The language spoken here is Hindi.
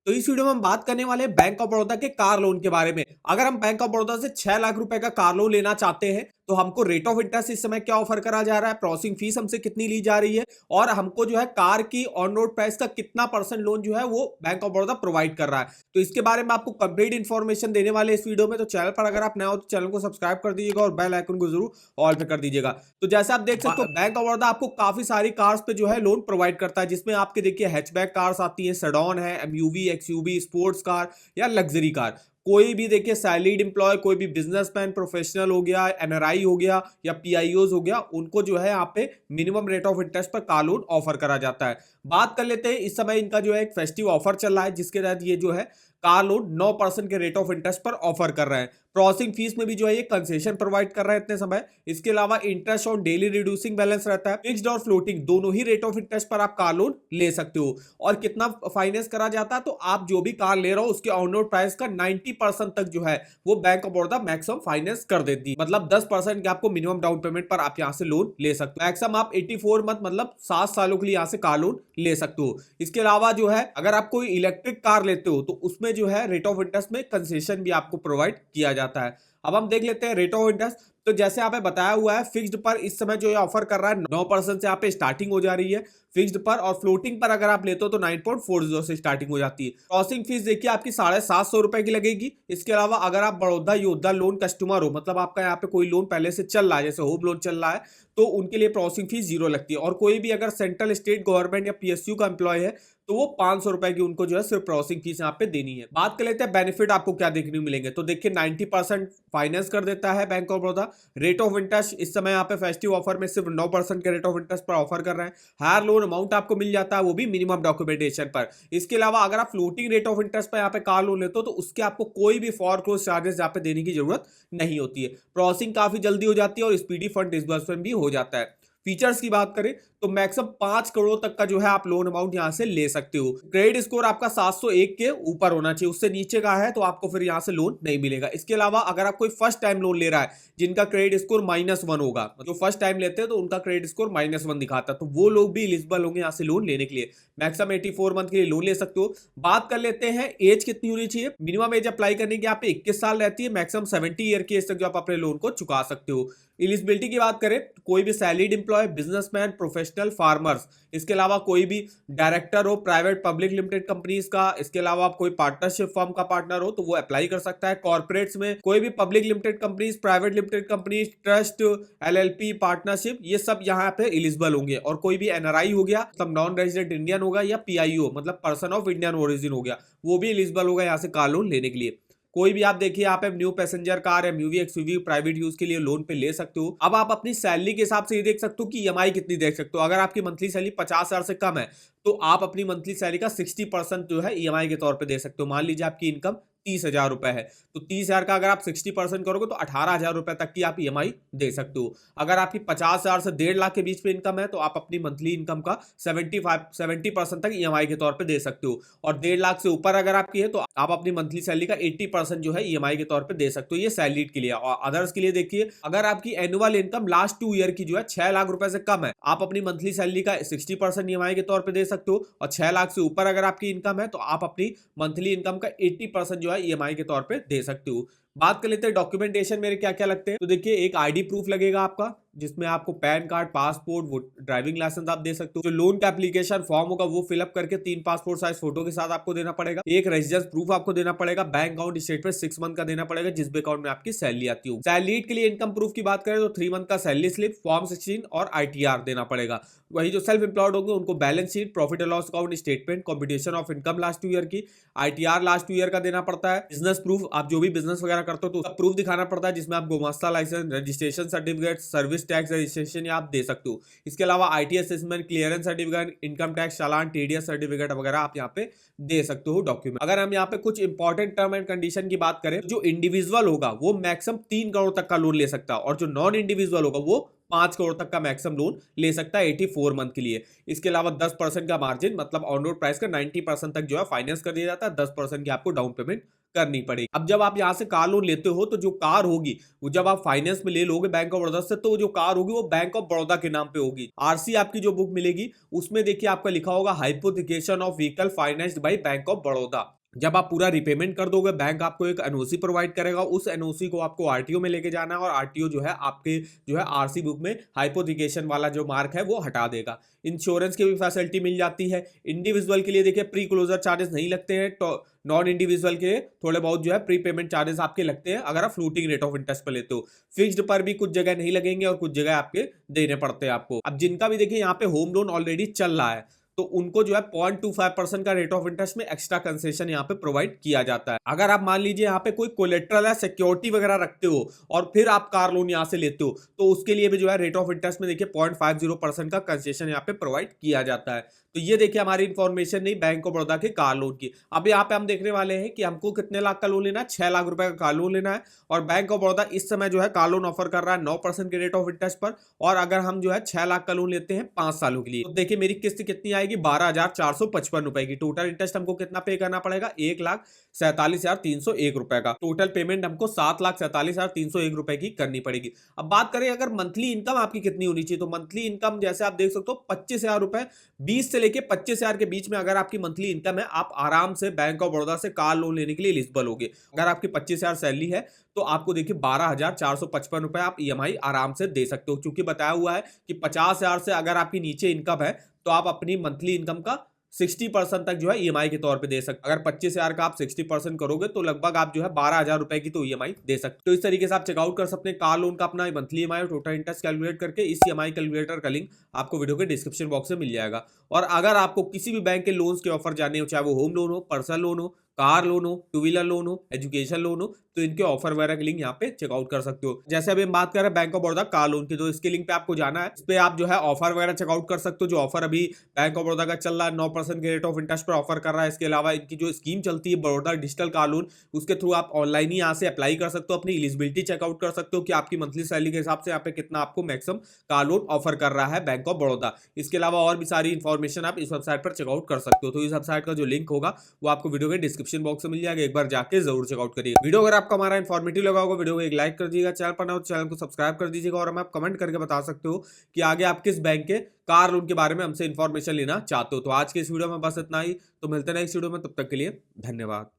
तो इस वीडियो में हम बात करने वाले हैं बैंक ऑफ बड़ौदा के कार लोन के बारे में। अगर हम बैंक ऑफ बड़ौदा से 6 लाख रुपए का कार लोन लेना चाहते हैं तो हमको रेट ऑफ इंटरेस्ट इस समय क्या ऑफर करा जा रहा है, प्रोसेसिंग फीस हमसे कितनी ली जा रही है और हमको जो है कार की ऑन रोड प्राइस का कितना परसेंट लोन जो है वो बैंक ऑफ बड़ौदा प्रोवाइड कर रहा है। तो इसके बारे में आपको कंप्लीट इन्फॉर्मेशन देने वाले इस वीडियो में। तो चैनल पर अगर आप नए हो तो चैनल को सब्सक्राइब कर दीजिएगा और बेल आइकन को जरूर ऑल पे कर दीजिएगा। तो जैसे आप देख सकते हो बैंक ऑफ बड़ौदा आपको काफी सारी कार्स पे जो है लोन प्रोवाइड करता है, जिसमें आपके देखिए हैचबैक कार्स आती है, सेडॉन है, एमयूवी, एक्सयूवी, स्पोर्ट्स कार या लग्जरी कार। कोई भी देखिए सैलरीड एम्प्लॉय, कोई भी बिजनेसमैन, प्रोफेशनल हो गया, एनआरआई हो गया या पीआईओज हो गया, उनको जो है यहाँ पे मिनिमम रेट ऑफ इंटरेस्ट पर कार लोन ऑफर करा जाता है। बात कर लेते हैं, इस समय इनका जो है एक फेस्टिव ऑफर चल रहा है जिसके तहत ये जो है कार लोन 9% के रेट ऑफ इंटरेस्ट पर ऑफर कर रहे हैं। प्रोसेसिंग फीस में भी जो है ये कंसेशन प्रोवाइड कर रहे हैं इतने समय। इसके अलावा interest on daily reducing balance रहता है। फिक्स्ड और फ्लोटिंग दोनों ही रेट ऑफ इंटरेस्ट पर आप कार लोन ले सकते हो। और कितना फाइनेंस करा जाता है, तो आप जो भी कार ले रहे हो उसके ऑन रोड प्राइस का 90% तक जो है वो bank of Baroda maximum finance कर देती है। मतलब 10% के आपको मिनिमम डाउन पेमेंट पर आप यहाँ से लोन ले सकते हो। मैक्सिमम आप 84 मंथ मतलब 7 सालों के लिए यहाँ से कार लोन ले सकते हो। इसके अलावा जो है अगर आप कोई इलेक्ट्रिक कार लेते हो तो उसमें जो है रेट ऑफ इंटरेस्ट में कंसेशन भी आपको प्रोवाइड किया जाता है। अब हम देख लेते हैं रेट ऑफ इंटरेस्ट। तो जैसे यहाँ पे बताया हुआ है, फिक्स्ड पर इस समय जो ये ऑफर कर रहा है 9% से यहाँ पे स्टार्टिंग हो जा रही है फिक्स्ड पर, और फ्लोटिंग पर अगर आप लेते हो तो 9.40 से स्टार्टिंग हो जाती है। प्रोसेसिंग फीस देखिए आपकी 750 रुपए की लगेगी। इसके अलावा अगर आप बड़ौदा योद्धा लोन कस्टमर हो, मतलब आपका यहाँ पे कोई लोन पहले से चल रहा है, जैसे होम लोन चल रहा है, तो उनके लिए प्रोसेसिंग फीस 0 लगती है। और कोई भी अगर सेंट्रल स्टेट गवर्नमेंट या पीएसयू का एम्प्लॉय है तो वो 500 रुपए की उनको जो है सिर्फ प्रोसेसिंग फीस यहाँ पे देनी है। बात कर लेते हैं बेनिफिट आपको क्या देखने को मिलेंगे। तो देखिए 90% फाइनेंस कर देता है bank of Baroda. Rate of interest इस समय यहाँ पे फेस्टिव ऑफर में सिर्फ 9% के रेट ऑफ इंटरेस्ट पर ऑफर कर रहे हैं। हायर लोन अमाउंट आपको मिल जाता है, वो भी मिनिमम डॉक्यूमेंटेशन पर। इसके अलावा अगर आप फ्लोटिंग रेट ऑफ इंटरेस्ट पर यहाँ पे कार लोन लेते हो तो उसके आपको कोई भी फॉरक्लोज चार्जेस यहाँ पे देने की जरूरत नहीं होती है। प्रोसेसिंग काफी जल्दी हो जाती है और स्पीडी फंड डिसबर्समेंट भी हो जाता है। फीचर्स की बात करें तो मैक्सिमम 5 करोड़ तक का जो है आप लोन अमाउंट यहां से ले सकते हो। क्रेडिट स्कोर आपका 701 के ऊपर होना चाहिए, उससे नीचे का है तो आपको फिर यहां से लोन नहीं मिलेगा। इसके अलावा अगर आप कोई फर्स्ट टाइम लोन ले रहा है जिनका क्रेडिट स्कोर -1 होगा, जो फर्स्ट टाइम लेते हैं तो उनका क्रेडिट स्कोर -1 दिखाता है, तो वो लोग भी एलिजिबल होंगे यहाँ से लोन लेने के लिए। मैक्सिमम 84 मंथ के लिए लोन ले सकते हो। बात कर लेते हैं एज कितनी होनी चाहिए। मिनिमम एज अप्लाई करने की यहाँ पे 21 साल रहती है। मैक्सिमम 70 ईयर की एज तक जो आप अपने लोन को चुका सकते हो। एलिजिबिलिटी की बात करें, कोई भी salaried employee, businessman, professional, farmers, इसके अलावा कोई भी डायरेक्टर हो प्राइवेट पब्लिक लिमिटेड कंपनीज का, इसके अलावा आप कोई पार्टनरशिप फर्म का पार्टनर हो तो वो अप्लाई कर सकता है। कॉर्पोरेट्स में कोई भी public limited companies, private limited companies, trust, LLP, partnership, ये सब यहाँ पे एलिजिबल होंगे। और कोई भी एनआरआई हो गया, मतलब नॉन रेजिडेंट इंडियन होगा, या पीआईओ मतलब पर्सन ऑफ इंडियन ओरिजिन हो गया, वो भी एलिजिबल होगा यहाँ से कार लोन लेने के लिए। कोई भी आप देखिए यहाँ पे new passenger car, MUV, XUV private use के लिए लोन पे ले सकते हो। अब आप अपनी सैलरी के हिसाब से ये देख सकते हो कि ईएमआई कितनी देख सकते हो। अगर आपकी मंथली सैलरी 50,000 से कम है तो आप अपनी मंथली सैलरी का 60% जो है ईएमआई के तौर पे दे सकते हो। मान लीजिए आपकी इनकम 30,000 रुपए है तो 30,000 का अगर आप 60% करोगे तो 18,000 रुपए तक की आप ईएमआई दे सकते हो। अगर आपकी 50,000 से 1.5 लाख के बीच में इनकम है तो आप अपनी मंथली इनकम का 70% तक ईएमआई के तौर पे दे सकते हो। और 1.5 लाख से ऊपर अगर आपकी है तो आप अपनी मंथली सैलरी का 80% जो है ईएमआई के तौर पे दे सकते हो। ये सैलरीड के लिए। और अदर्स के लिए देखिए, अगर आपकी एनुअल इनकम लास्ट 2 ईयर की जो है 6 लाख रुपए से कम है, आप अपनी मंथली सैलरी का 60% ईएमआई के तौर पे दे सकते हो। और 6 लाख से ऊपर अगर आपकी इनकम है तो आप अपनी मंथली इनकम का 80% जो है ईएमआई के तौर पे दे सकते हो। बात कर लेते हैं डॉक्यूमेंटेशन मेरे क्या क्या लगते हैं। तो देखिए, एक आईडी प्रूफ लगेगा आपका, जिसमें आपको PAN card, passport, driving licence आप दे सकते हो। जो लोन का एप्लीकेशन फॉर्म होगा वो फिलअप करके 3 पासपोर्ट साइज फोटो के साथ आपको देना पड़ेगा। एक रेजिडेंस प्रूफ आपको देना पड़ेगा। बैंक अकाउंट स्टेटमेंट 6 मंथ का देना पड़ेगा, जिस भी अकाउंट में आपकी सैलरी आती हो। सैलरीड के लिए इनकम प्रूफ की बात करें तो 3 मंथ का सैलरी स्लिप, फॉर्म 16 और आईटीआर देना पड़ेगा। वही जो सेल्फ एम्प्लॉयड होंगे उनको balance sheet, profit and loss account statement, competition of income last 2 year की, आईटीआर लास्ट 2 ईयर का देना पड़ता है। बिजनेस प्रूफ, आप जो भी बिजनेस वगैरह करते हो तो उसका प्रूफ दिखाना पड़ता है, जिसमें आप गुमास्ता license, registration certificate, service tax registration आप दे सकते हो। इसके अलावा IT assessment, clearance certificate, income tax चालान, टीडीएस सर्टिफिकेट वगैरह आप यहाँ पे दे सकते हो डॉक्यूमेंट। अगर हम यहाँ पे कुछ इंपॉर्टेंट टर्म एंड कंडीशन की बात करें, जो इंडिविजुअल होगा वो मैक्सिमम 3 करोड़ तक का लोन ले सकता है, और जो नॉन इंडिविजुअल होगा वो 5 करोड़ तक का मैक्सिमम लोन ले सकता है 84 मंथ के लिए। इसके अलावा 10% का मार्जिन, मतलब ऑन रोड प्राइस का 90% तक जो है फाइनेंस कर दिया जाता है। 10% की आपको डाउन पेमेंट करनी पड़ेगी। अब जब आप यहाँ से कार लोन लेते हो तो जो कार होगी वो जब आप फाइनेंस में ले लोगे बैंक ऑफ बड़ौदा से, तो जो कार होगी वो बैंक ऑफ बड़ौदा के नाम पे होगी। आरसी आपकी जो बुक मिलेगी उसमें देखिए आपका लिखा होगा hypothecation of vehicle financed by bank of Baroda. जब आप पूरा रिपेमेंट कर दोगे बैंक आपको एक एनओसी प्रोवाइड करेगा, उस एनओसी को आपको आरटीओ में लेके जाना है और आरटीओ जो है आपके जो है आरसी बुक में हाइपोथिकेशन वाला जो मार्क है वो हटा देगा। इंश्योरेंस की भी फैसिलिटी मिल जाती है। इंडिविजुअल के लिए देखिए प्री क्लोजर चार्जेस नहीं लगते हैं, तो नॉन इंडिविजुअल के थोड़े बहुत जो है प्री पेमेंट चार्जेस आपके लगते हैं अगर आप फ्लोटिंग रेट ऑफ इंटरेस्ट पर लेते हो। फिक्स्ड पर भी कुछ जगह नहीं लगेंगे और कुछ जगह आपके देने पड़ते हैं आपको। अब जिनका भी देखिए यहाँ पे होम लोन ऑलरेडी चल रहा है तो उनको जो है 0.25% का रेट ऑफ इंटरेस्ट में एक्स्ट्रा कंसेशन यहाँ पे प्रोवाइड किया जाता है। अगर आप मान लीजिए यहाँ पे कोई कोलेट्रल या सिक्योरिटी वगैरह रखते हो और फिर आप कार लोन यहाँ से लेते हो तो उसके लिए भी जो है रेट ऑफ इंटरेस्ट में देखिए 0.50% का कंसेशन यहाँ पे प्रोवाइड किया जाता है। तो ये देखिए हमारी इंफॉर्मेशन नहीं बैंक ऑफ बड़ौदा के कार लोन की। अब यहाँ पे हम देखने वाले हैं कि हमको कितने लाख का लोन लेना है, 6 लाख रुपए का कार लोन लेना है और बैंक ऑफ बड़ौदा इस समय जो है कार लोन ऑफर कर रहा है 9% के रेट ऑफ इंटरेस्ट पर। और अगर हम जो है 6 लाख का लोन लेते हैं 5 सालों के लिए तो देखिए मेरी किस्त कितनी आएगी, 12,455 रुपए की। टोटल इंटरेस्ट हमको कितना पे करना पड़ेगा, 1,47,301 रुपए का। टोटल पेमेंट हमको 7,47,301 रुपए की करनी पड़ेगी। अब बात करें अगर मंथली इनकम आपकी कितनी होनी चाहिए, तो मंथली इनकम जैसे आप देख सकते हो 25,000 रुपए 20 से लेके 25,000 के बीच में अगर आपकी मंथली इनकम है आप आराम से बैंक ऑफ बड़ौदा से कार लोन लेने के लिए एलिजिबल होगे। अगर आपकी 25,000 सैलरी है तो आपको देखिए 12,455 रुपए आप ईएमआई आराम से दे सकते हो, क्योंकि बताया हुआ है कि 50,000 से अगर आपकी नीचे इनकम है तो आप अपनी मंथली इनकम का 60% तक जो है ईएमआई के तौर पे दे सकते। अगर 25,000 का आप 60% करोगे तो लगभग आप जो है 12,000 रुपए की तो ईएमआई दे सकते। तो इस तरीके से आप चेकआउट कर सकते हैं कार लोन का अपना मंथली ईएमआई और टोटल इंटरेस्ट कैलकुलेट करके। इस ईएमआई कैलकुलेटर का लिंक आपको वीडियो के डिस्क्रिप्शन बॉक्स में मिल जाएगा। और अगर आपको किसी भी बैंक के लोन्स के ऑफर जाने हो, चाहे वो होम लोन हो, पर्सनल लोन हो, कार लोन हो, टू व्हीलर लोन हो, एजुकेशन लोन हो, तो इनके ऑफर वगैरह के लिंक यहाँ पे चेकआउट कर सकते हो। जैसे अभी हम बात कर रहे हैं bank of Baroda car loan की, तो इसके लिंक पे आपको जाना है, इस पे आप जो है ऑफर वगैरह चेकआउट कर सकते हो। जो ऑफर अभी बैंक ऑफ बड़ौदा का चल रहा है 9% के रेट ऑफ इंटरेस्ट पर ऑफर कर रहा है। इसके अलावा इनकी जो स्कीम चलती है बड़ौदा डिजिटल कार लोन, उसके थ्रू आप ऑनलाइन ही यहाँ से अप्लाई कर सकते हो, अपनी एलिजिबिलिटी चेकआउट कर सकते हो कि आपकी मंथली सैलरी के हिसाब से यहाँ पे कितना आपको मैक्सिमम कार लोन ऑफर कर रहा है बैंक ऑफ बड़ौदा। इसके अलावा और भी सारी इंफॉर्मेशन आप इस वेबसाइट पर चेकआउट कर सकते हो। तो इस वेबसाइट का जो लिंक होगा वो आपको वीडियो के डिस्क्रिप्शन बॉक्स में मिल जाएगा, एक बार जाके जरूर चेकआउट करिए। वीडियो अगर आपको हमारा इन्फॉर्मेटिव लगा होगा वीडियो को एक लाइक कर दीजिएगा, चैनल पर ना हो तो चैनल को सब्सक्राइब कर दीजिएगा और हमें आप कमेंट करके बता सकते हो कि आगे आप किस बैंक के कार लोन के बारे में हमसे इन्फॉर्मेशन लेना चाहते हो। तो आज के इस वीडियो में बस इतना ही, तो मिलते हैं नेक्स्ट वीडियो में, तब तक के लिए धन्यवाद।